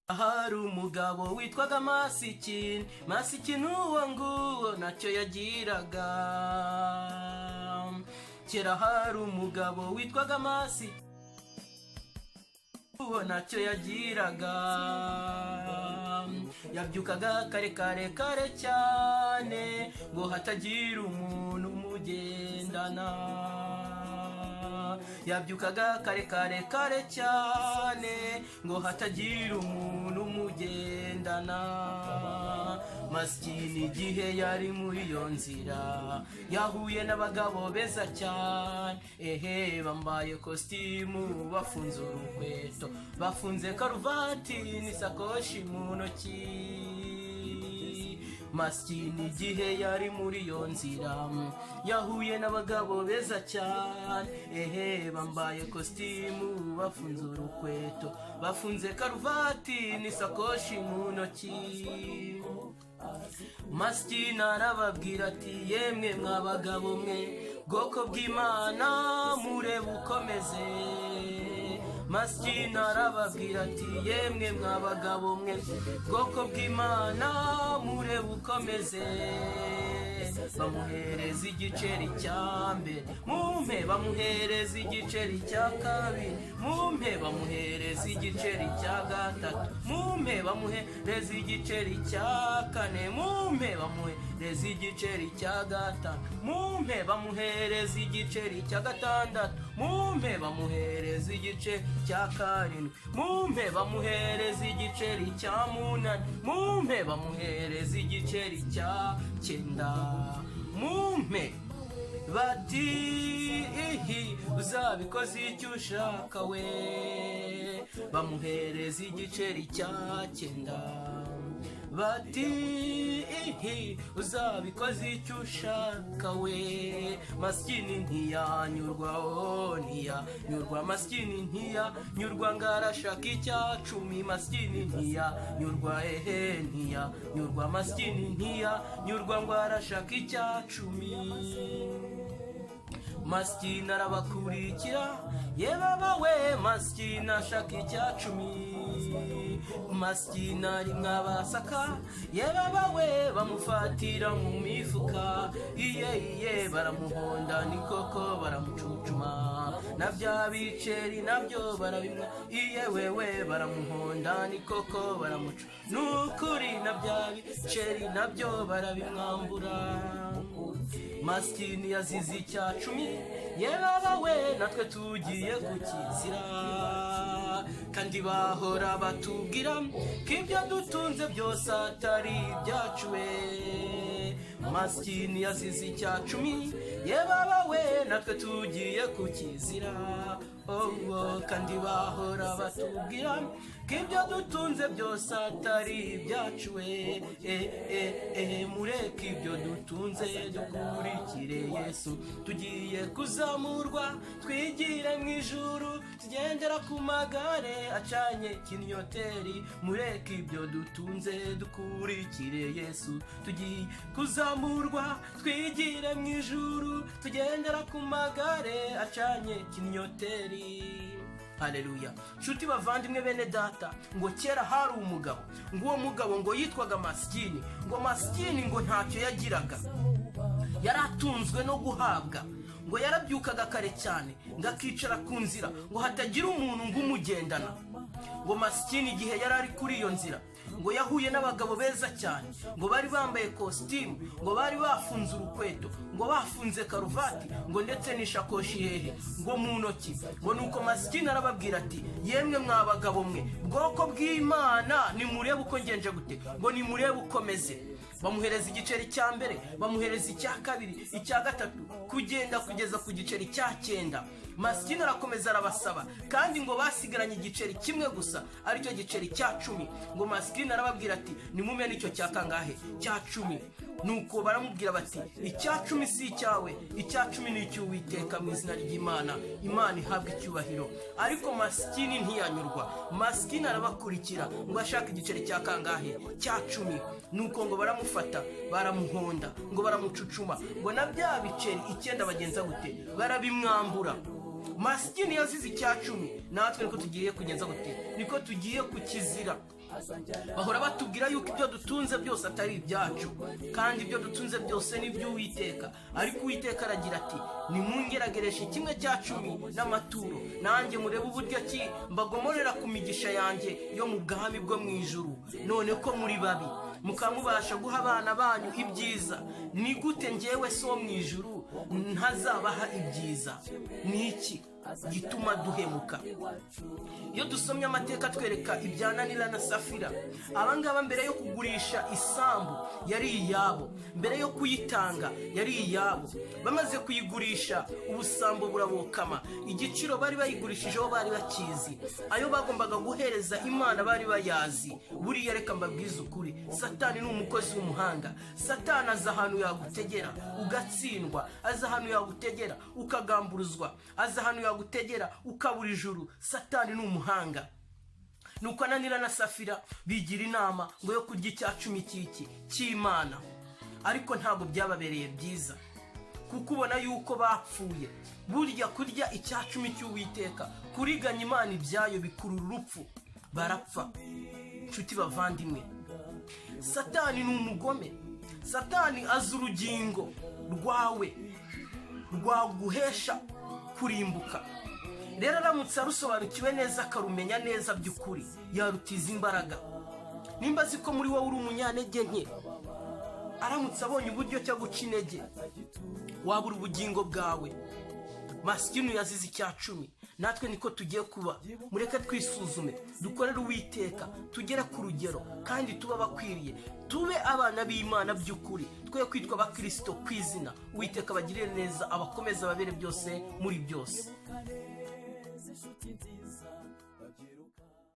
Hari umugabo witwaga Masikini uwo nguwo ntacyo yagiraga. Kera hari umugabo witwaga Masikini uwo ntacyo yagiraga. Yabyukaga kare cyane ngo hatagira umuntu umugendana. Yabyukaga kare cyane ngo hatagira umuntu umugendana. Masikini igihe yari muri iyo nzira yahuye n'abagabo beza cyane, bambaye kositimu, bafunze urukweto, bafunze karuvati n'isakoshi mu ntoki. Masikini igihe yari muri iyo nzira yahuye n'abagabo beza cyane, bambaye kositimu, bafunze urukweto, bafunze karuvati n'isakoshi mu ntoki. Masikini arababwira ati, yemwe mw'abagabo mwe, bwoko bw'Imana murebe ukomeze. Masikini arababwira ati, yemwe mw'abagabo mwe, bwoko bw'Imana murebe ukomeze. Bamuhereza igiceri cya mbere, mumpe bamuhereza igiceri cya kabiri, mumpe bamuhereza igiceri cya gatatu, mumpe bamuhereza igiceri cya kane, mumpe bamuhereza igiceri cya gatanu, mumpe bamuhereza igiceri cya gatandatu, mumpe bamuhereza igiceri cya karindwi, mumpe bamuhereza igiceri cya munani, mumpe bamuhereza igiceri cya cyenda, mumpe. Bati uzabikoze icyo ushaka we. Bamuhereza igiceri cya cyenda. Bati uzabikoze icyo ushaka we. Masikini ntiyanyurwa, ntiyanyurwa. Masikini ntiyanyurwa ngo arashaka icya cumi. Masikini ntiyanyurwa, ntiyanyurwa. Masikini ntiyanyurwa ngo arashaka icya cumi. Masikini arabakurikira, ye baba we. Masikini ashaka icya cumi. Masikini ari mw'abasaka, ye baba we. Bamufatira mu mifuka, iye baramuhonda, ni koko baramucucuma. Na bya biceri nabyo barabimwa, iye wewe baramuhonda, ni koko baramucuma. Nukuri na bya biceri nabyo barabimwambura. Masikini yazize icya cumi, ye baba we. Natwe tugiye kukizira, kandi bahora batubwira ko ibyo dutunze byose atari ibyacu we. Masikini yazize icya cumi, ye baba we. Natwe tugiye kukizira, kandi bahora batubwira ko ibyo dutunze byose atari ibyacu we. Mureke ibyo dutunze dukurikire Yesu. Tugiye kuzamurwa twigire mu ijuru, tugendera ku magare acanye kinyoteri. Mureke ibyo dutunze dukurikire Yesu. Tugiye kuzamurwa twigire mu ijuru, tugendera ku magare acanye kinyoteri. Haleluya. Nshuti bavandimwe bene data, ngo kera hari umugabo, ngo uwo mugabo ngo yitwaga Masikini. Ngo Masikini ngo ntacyo yagiraga, yaratunzwe no guhabwa. Ngo yarabyukaga kare cyane, ngo akicara ku nzira ngo hatagira umuntu ngo umugendana. Ngo Masikini igihe yari ari kuri iyo nzira, ngo yahuye n'abagabo beza cyane, ngo bari bambaye kositimu, ngo bari bafunze urukweto, ngo bafunze karuvati, ngo ndetse n'ishakoshi hehe ngo mu ntoki. Ngo nuko Masikini arababwira ati, yemwe mw'abagabo mwe, bwoko bw'Imana nimurebe uko ngenje gute. Ngo nimurebe ukomeze. Bamuhereza igiceri cya mbere, bamuhereza icya kabiri, icya gatatu, kugeza ku giceri cya cyenda. Masikini arakomeza arabasaba, kandi ngo basigaranye igiceri kimwe gusa, aricyo giceri cya cumi. Ngo Masikini arababwira ati, nimume n'icyo cya kangahe? Cya cumi. Nuko baramubwira bati, icya cumi si icyawe, icya cumi ni icy'Uwiteka mu izina ry'Imana. Imana ihabwa icyubahiro. Ariko Masikini ntiyanyurwa. Masikini arabakurikira ngo ashaka igiceri cya kangahe? Cya cumi. Nuko ngo baramufata, baramuhonda, ngo baramucucuma, ngo na bya biceri icyenda bagenza gute? Barabimwambura. Masikini yazize icya cumi, natwe niko tugiye kugenza gute? Niko tugiye kukizira. Bahora batubwira yuko ibyo dutunze byose atari ibyacu, kandi ibyo dutunze byose ni iby'Uwiteka. Ariko Uwiteka aragira ati, nimungeragereshe 1/10 n'amaturo, nanjye murebe uburyo ki mbagomorera ku migisha yanjye yo mu bwami bwo mu ijuru. None ko muri babi mukamubasha guha abana banyu ibyiza, ni gute njyewe so mu ijuru ntazabaha ibyiza? Ni iki gituma duhemuka? Iyo dusomye amateka twereka ibya Ananiya na Safira. Abangaba mbere yo kugurisha isambu yari iyabo, mbere yo kuyitanga yari iyabo. Bamaze kuyigurisha ubusambo burabokama, igiciro bari bayigurishijeho bari bakizi, ayo bagombaga guhereza Imana bari bayazi. Buriya reka mbabwize ukuri, Satani ni umukozi w'umuhanga. Satani aza ahantu yagutegera ugatsindwa, aza ahantu yagutegera ukagamburuzwa, aza ahantu yagutegera ukabura ijuru. Satani ni umuhanga. Nuko Ananiya na Safira bigira inama ngo yo kurya 10 cy'Imana, ariko ntabwo byababereye byiza, kuko ubona yuko bapfuye. Burya kurya 10 cy'Uwiteka, kuriganya Imana ibyayo bikurura urupfu, barapfa. Nshuti bavandimwe, Satani ni umugome. Satani azi urugingo rwawe rwaguhesha kurimbuka. Rero aramutse arusobanukiwe neza, akarumenya neza by'ukuri, yarutiza imbaraga. Nimba azi ko muri wowe uri umunyantege nke, aramutse abonye uburyo cyo guca intege, wabura ubugingo bwawe. Masikini yazize 10. Natwe niko tugiye kuba. Mureke twisuzume, dukorere Uwiteka, tugere ku rugero, kandi tuba bakwiriye, tube abana b'Imana by'ukuri, twe kwitwa abakristo kwizina. Uwiteka bagirire neza, abakomeza babere byose muri byose.